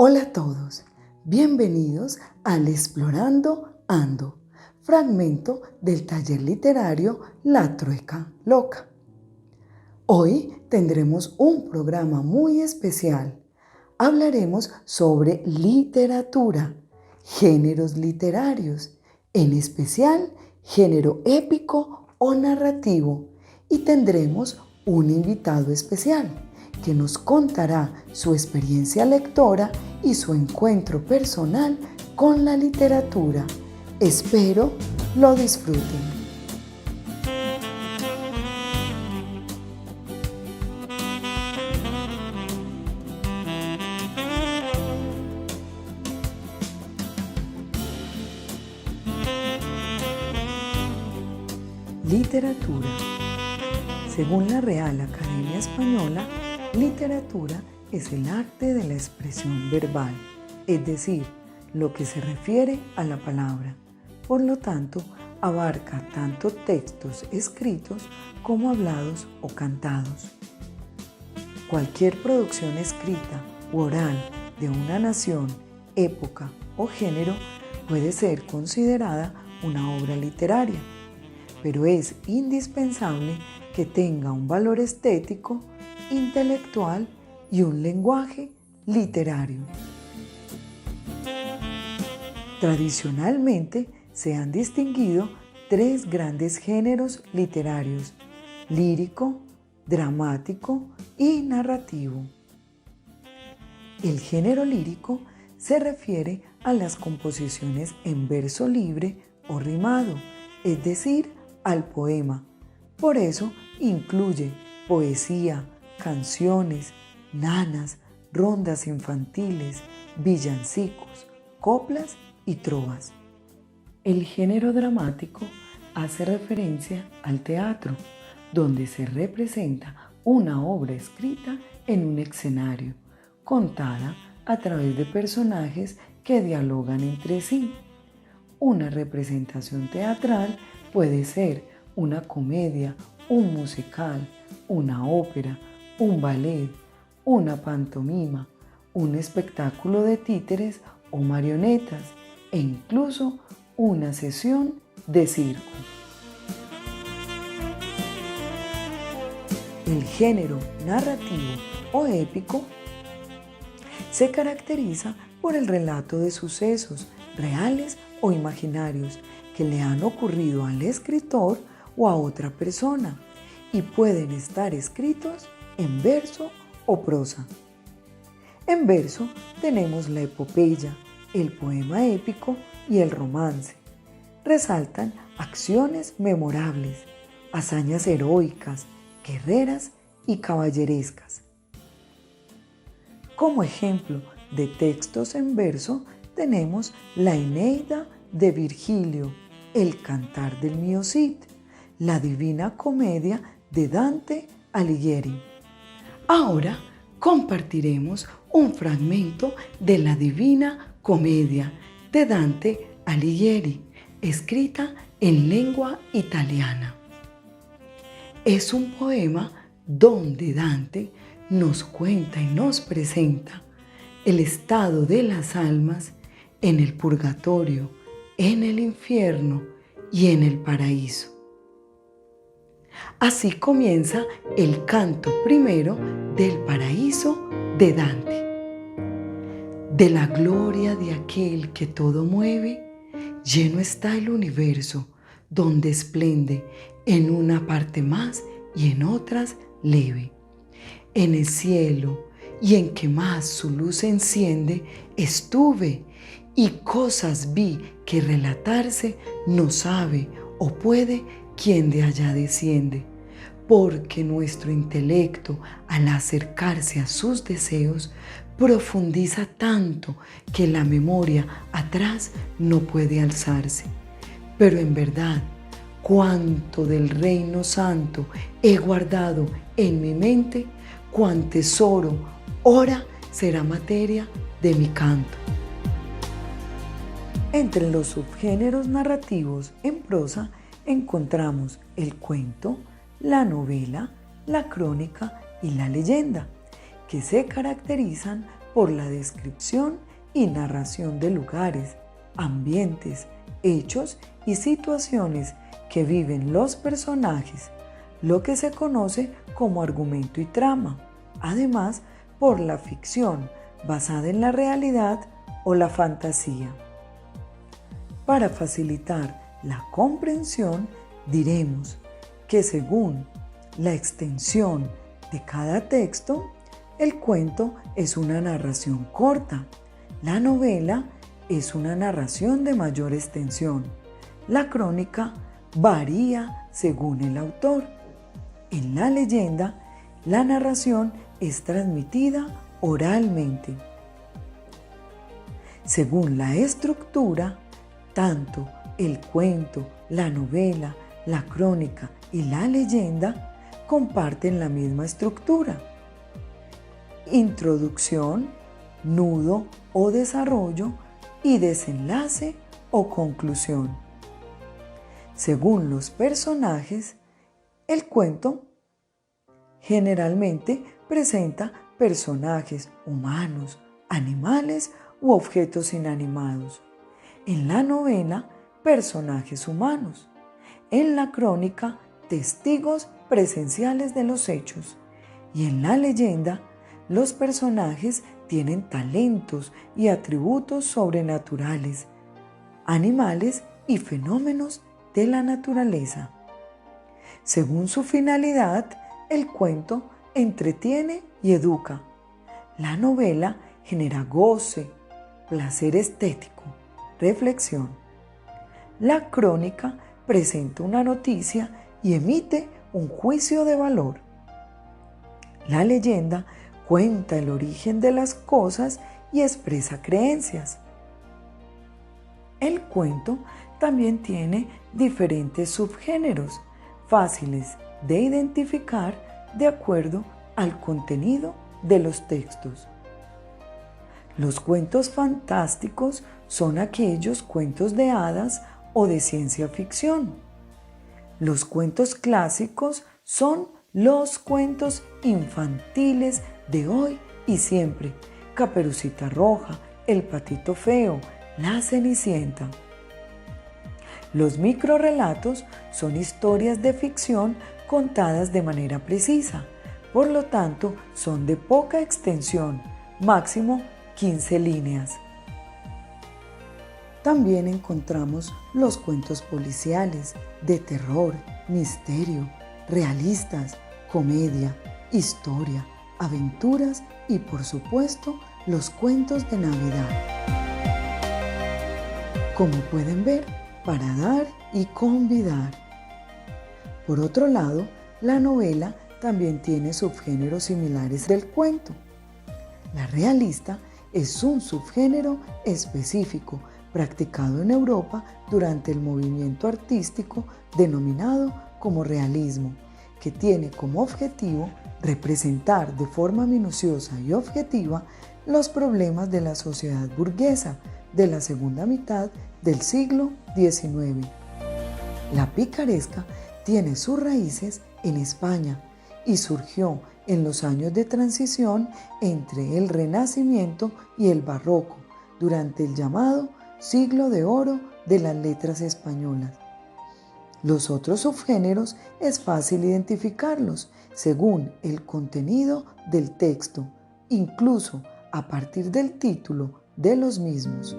Hola a todos, bienvenidos al Explorando Ando, fragmento del taller literario La Trueca Loca. Hoy tendremos un programa muy especial. Hablaremos sobre literatura, géneros literarios, en especial género épico o narrativo, y tendremos un invitado especial que nos contará su experiencia lectora y su encuentro personal con la literatura. Espero lo disfruten. Literatura. Según la Real Academia Española, literatura es el arte de la expresión verbal, es decir, lo que se refiere a la palabra. Por lo tanto, abarca tanto textos escritos como hablados o cantados. Cualquier producción escrita u oral de una nación, época o género puede ser considerada una obra literaria, pero es indispensable que tenga un valor estético, intelectual y un lenguaje literario. Tradicionalmente se han distinguido tres grandes géneros literarios: lírico, dramático y narrativo. El género lírico se refiere a las composiciones en verso libre o rimado, es decir, al poema. Por eso incluye poesía, canciones, nanas, rondas infantiles, villancicos, coplas y trovas. El género dramático hace referencia al teatro, donde se representa una obra escrita en un escenario, contada a través de personajes que dialogan entre sí. Una representación teatral puede ser una comedia, un musical, una ópera, un ballet, una pantomima, un espectáculo de títeres o marionetas e incluso una sesión de circo. El género narrativo o épico se caracteriza por el relato de sucesos reales o imaginarios que le han ocurrido al escritor o a otra persona y pueden estar escritos en verso o prosa. En verso tenemos la epopeya, el poema épico y el romance. Resaltan acciones memorables, hazañas heroicas, guerreras y caballerescas. Como ejemplo de textos en verso tenemos la Eneida de Virgilio, el Cantar del Mio Cid, la Divina Comedia de Dante Alighieri. Ahora compartiremos un fragmento de la Divina Comedia de Dante Alighieri, escrita en lengua italiana. Es un poema donde Dante nos cuenta y nos presenta el estado de las almas en el purgatorio, en el infierno y en el paraíso. Así comienza el canto primero del paraíso de Dante. De la gloria de aquel que todo mueve, lleno está el universo, donde esplende en una parte más y en otras leve. En el cielo y en que más su luz enciende, estuve y cosas vi que relatarse no sabe o puede quien de allá desciende, porque nuestro intelecto, al acercarse a sus deseos, profundiza tanto que la memoria atrás no puede alzarse. Pero en verdad, cuánto del reino santo he guardado en mi mente, cuán tesoro ora será materia de mi canto. Entre los subgéneros narrativos en prosa encontramos el cuento, la novela, la crónica y la leyenda, que se caracterizan por la descripción y narración de lugares, ambientes, hechos y situaciones que viven los personajes, lo que se conoce como argumento y trama. Además, por la ficción basada en la realidad o la fantasía. Para facilitar la comprensión, diremos que según la extensión de cada texto, el cuento es una narración corta, la novela es una narración de mayor extensión, la crónica varía según el autor. En la leyenda, la narración es transmitida oralmente. Según la estructura, tanto el cuento, la novela, la crónica y la leyenda comparten la misma estructura. Introducción, nudo o desarrollo y desenlace o conclusión. Según los personajes, el cuento generalmente presenta personajes humanos, animales u objetos inanimados. En la novela, personajes humanos. En la crónica, testigos presenciales de los hechos. Y en la leyenda, los personajes tienen talentos y atributos sobrenaturales, animales y fenómenos de la naturaleza. Según su finalidad, el cuento entretiene y educa. La novela genera goce, placer estético, reflexión. La crónica presenta una noticia y emite un juicio de valor. La leyenda cuenta el origen de las cosas y expresa creencias. El cuento también tiene diferentes subgéneros, fáciles de identificar de acuerdo al contenido de los textos. Los cuentos fantásticos son aquellos cuentos de hadas o de ciencia ficción. Los cuentos clásicos son los cuentos infantiles de hoy y siempre: Caperucita Roja, El Patito Feo, La Cenicienta. Los microrrelatos son historias de ficción contadas de manera precisa, por lo tanto son de poca extensión, máximo 15 líneas. También encontramos los cuentos policiales, de terror, misterio, realistas, comedia, historia, aventuras y, por supuesto, los cuentos de Navidad. Como pueden ver, para dar y convidar. Por otro lado, la novela también tiene subgéneros similares del cuento. La realista es un subgénero específico practicado en Europa durante el movimiento artístico denominado como realismo, que tiene como objetivo representar de forma minuciosa y objetiva los problemas de la sociedad burguesa de la segunda mitad del siglo XIX. La picaresca tiene sus raíces en España y surgió en los años de transición entre el Renacimiento y el Barroco, durante el llamado Siglo de Oro de las Letras Españolas. Los otros subgéneros es fácil identificarlos según el contenido del texto, incluso a partir del título de los mismos.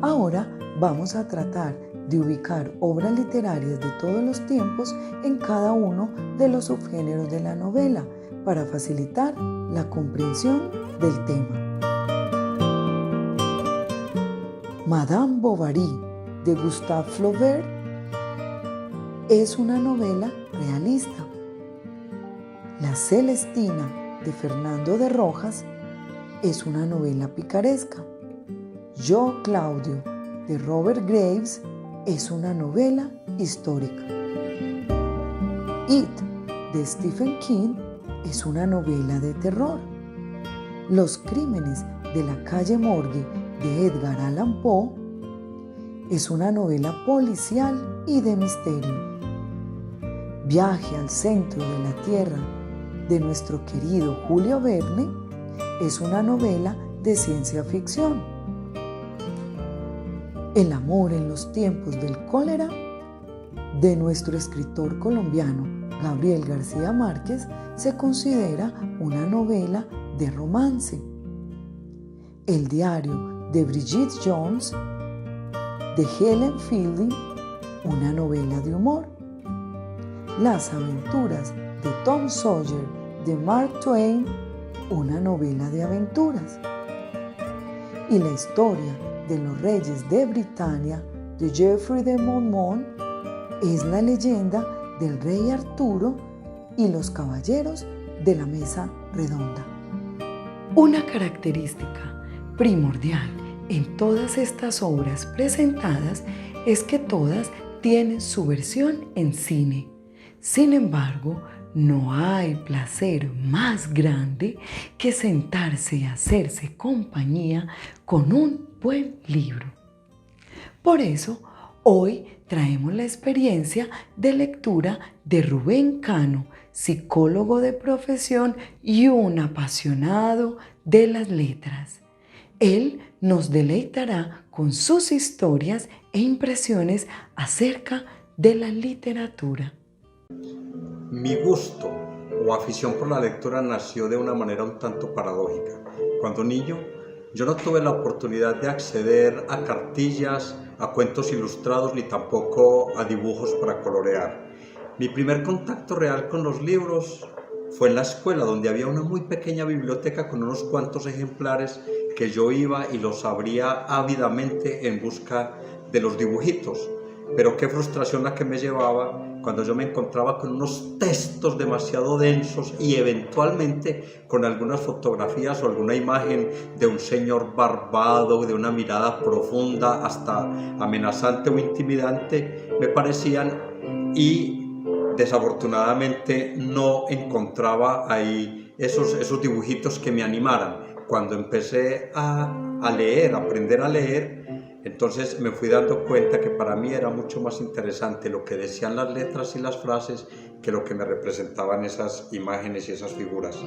Ahora vamos a tratar de ubicar obras literarias de todos los tiempos en cada uno de los subgéneros de la novela para facilitar la comprensión del tema. Madame Bovary, de Gustave Flaubert, es una novela realista. La Celestina, de Fernando de Rojas, es una novela picaresca. Yo, Claudio, de Robert Graves, es una novela histórica. It, de Stephen King, es una novela de terror. Los crímenes de la calle Morgue, de Edgar Allan Poe, es una novela policial y de misterio. Viaje al centro de la Tierra, de nuestro querido Julio Verne es una novela de ciencia ficción. El amor en los tiempos del cólera, de nuestro escritor colombiano Gabriel García Márquez, se considera una novela de romance. El diario de Bridget Jones, de Helen Fielding, una novela de humor. Las aventuras de Tom Sawyer, de Mark Twain, una novela de aventuras. Y la historia de los reyes de Britania, de Geoffrey de Monmouth, es la leyenda del rey Arturo y los caballeros de la mesa redonda. Una característica primordial en todas estas obras presentadas es que todas tienen su versión en cine. Sin embargo, no hay placer más grande que sentarse y hacerse compañía con un buen libro. Por eso, hoy traemos la experiencia de lectura de Rubén Cano, psicólogo de profesión y un apasionado de las letras. Él nos deleitará con sus historias e impresiones acerca de la literatura. Mi gusto o afición por la lectura nació de una manera un tanto paradójica. Cuando niño, yo no tuve la oportunidad de acceder a cartillas, a cuentos ilustrados, ni tampoco a dibujos para colorear. Mi primer contacto real con los libros fue en la escuela, donde había una muy pequeña biblioteca con unos cuantos ejemplares que yo iba y los abría ávidamente en busca de los dibujitos. Pero qué frustración la que me llevaba cuando yo me encontraba con unos textos demasiado densos y eventualmente con algunas fotografías o alguna imagen de un señor barbado, de una mirada profunda, hasta amenazante o intimidante, me parecían, y desafortunadamente no encontraba ahí esos dibujitos que me animaran. Cuando empecé a leer, a aprender a leer, entonces me fui dando cuenta que para mí era mucho más interesante lo que decían las letras y las frases que lo que me representaban esas imágenes y esas figuras.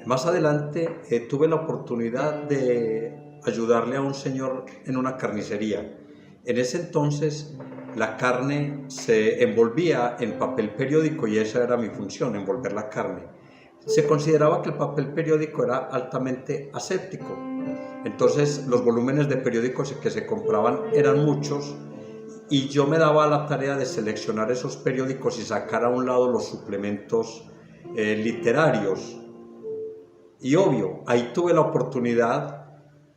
Más adelante tuve la oportunidad de ayudarle a un señor en una carnicería. En ese entonces la carne se envolvía en papel periódico y esa era mi función, envolver la carne. Se consideraba que el papel periódico era altamente aséptico. Entonces los volúmenes de periódicos que se compraban eran muchos y yo me daba la tarea de seleccionar esos periódicos y sacar a un lado los suplementos literarios. Y obvio, ahí tuve la oportunidad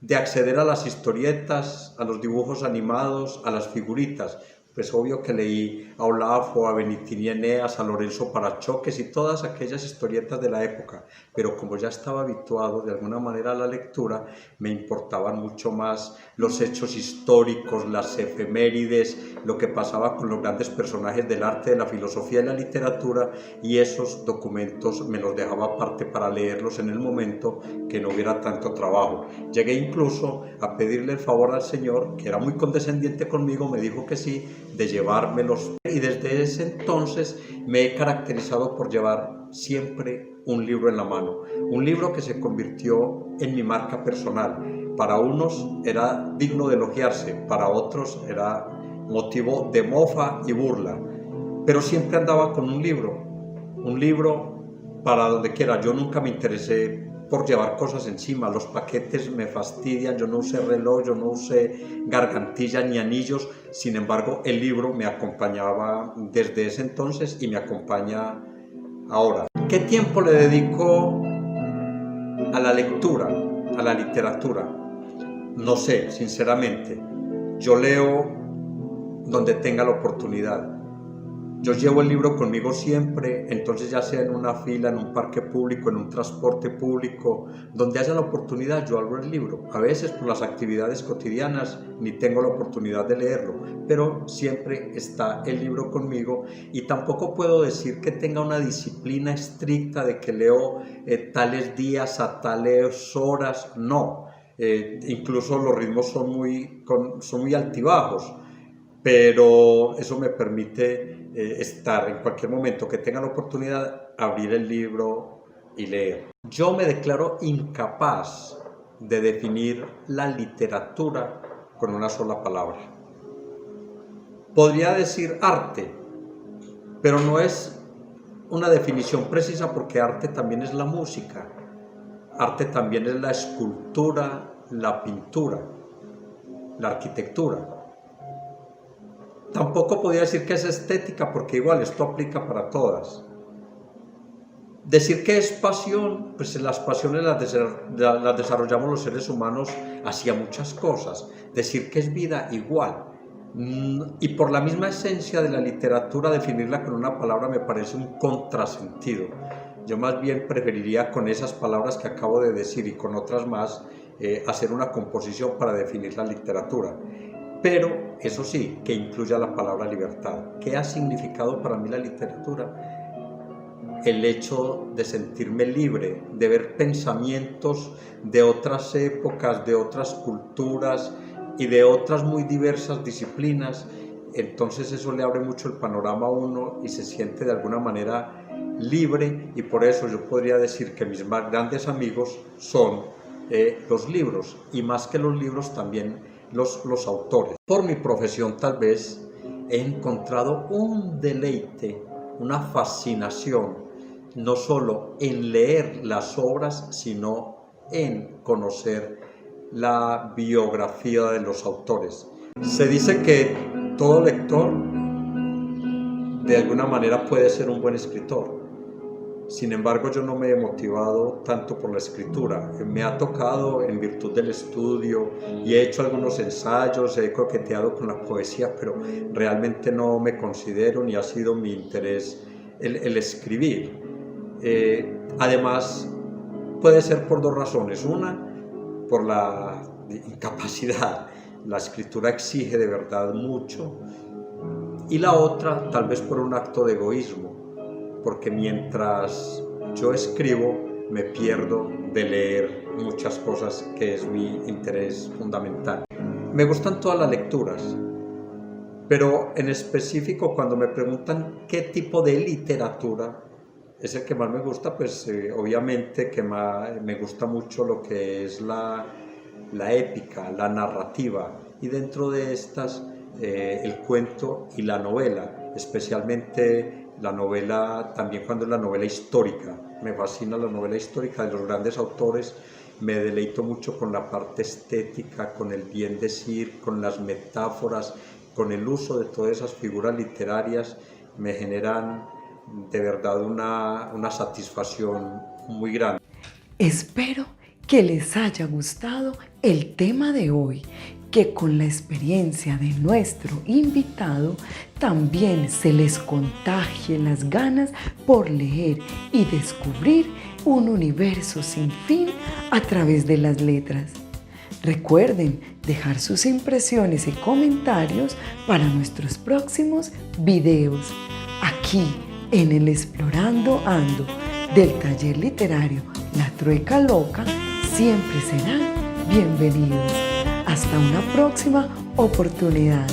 de acceder a las historietas, a los dibujos animados, a las figuritas. Pues obvio que leí a Olafo, a Benitín y Eneas, a Lorenzo Parachoques y todas aquellas historietas de la época, pero como ya estaba habituado de alguna manera a la lectura, me importaban mucho más los hechos históricos, las efemérides, lo que pasaba con los grandes personajes del arte, de la filosofía y la literatura, y esos documentos me los dejaba aparte para leerlos en el momento que no hubiera tanto trabajo. Llegué incluso a pedirle el favor al señor, que era muy condescendiente conmigo, me dijo que sí, de llevármelos, y desde ese entonces me he caracterizado por llevar siempre un libro en la mano, un libro que se convirtió en mi marca personal. Para unos era digno de elogiarse, para otros era motivo de mofa y burla, pero siempre andaba con un libro para donde quiera. Yo nunca me interesé por llevar cosas encima, los paquetes me fastidian, yo no usé reloj, yo no usé gargantilla ni anillos, sin embargo el libro me acompañaba desde ese entonces y me acompaña ahora. ¿Qué tiempo le dedico a la lectura, a la literatura? No sé, sinceramente. Yo leo donde tenga la oportunidad. Yo llevo el libro conmigo siempre, entonces ya sea en una fila, en un parque público, en un transporte público, donde haya la oportunidad, yo abro el libro. A veces por las actividades cotidianas ni tengo la oportunidad de leerlo, pero siempre está el libro conmigo y tampoco puedo decir que tenga una disciplina estricta de que leo tales días a tales horas, no. Incluso los ritmos son muy altibajos, pero eso me permite estar en cualquier momento que tenga la oportunidad abrir el libro y leer. Yo me declaro incapaz de definir la literatura con una sola palabra. Podría decir arte, pero no es una definición precisa porque arte también es la música, arte también es la escultura, la pintura, la arquitectura. Tampoco podría decir que es estética porque igual esto aplica para todas. Decir que es pasión, pues las pasiones las desarrollamos los seres humanos hacia muchas cosas. Decir que es vida, igual. Y por la misma esencia de la literatura, definirla con una palabra me parece un contrasentido. Yo más bien preferiría con esas palabras que acabo de decir y con otras más, hacer una composición para definir la literatura. Pero, eso sí, que incluya la palabra libertad. ¿Qué ha significado para mí la literatura? El hecho de sentirme libre, de ver pensamientos de otras épocas, de otras culturas y de otras muy diversas disciplinas. Entonces eso le abre mucho el panorama a uno y se siente de alguna manera libre, y por eso yo podría decir que mis más grandes amigos son los libros, y más que los libros también los autores. Por mi profesión tal vez he encontrado un deleite, una fascinación, no solo en leer las obras, sino en conocer la biografía de los autores. Se dice que todo lector de alguna manera puede ser un buen escritor. Sin embargo, yo no me he motivado tanto por la escritura. Me ha tocado en virtud del estudio y he hecho algunos ensayos, he coqueteado con la poesía, pero realmente no me considero ni ha sido mi interés el escribir. Además, puede ser por dos razones. Una, por la incapacidad. La escritura exige de verdad mucho. Y la otra, tal vez por un acto de egoísmo, porque mientras yo escribo me pierdo de leer muchas cosas que es mi interés fundamental. Me gustan todas las lecturas, pero en específico cuando me preguntan qué tipo de literatura es el que más me gusta, pues obviamente que me gusta mucho lo que es la épica, la narrativa, y dentro de estas el cuento y la novela, especialmente la novela, también cuando es la novela histórica. Me fascina la novela histórica de los grandes autores, me deleito mucho con la parte estética, con el bien decir, con las metáforas, con el uso de todas esas figuras literarias. Me generan de verdad una satisfacción muy grande. Espero que les haya gustado el tema de hoy, que con la experiencia de nuestro invitado también se les contagie las ganas por leer y descubrir un universo sin fin a través de las letras. Recuerden dejar sus impresiones y comentarios para nuestros próximos videos, aquí en el Explorando Ando del taller literario La Trueca Loca. Siempre serán bienvenidos. Hasta una próxima oportunidad.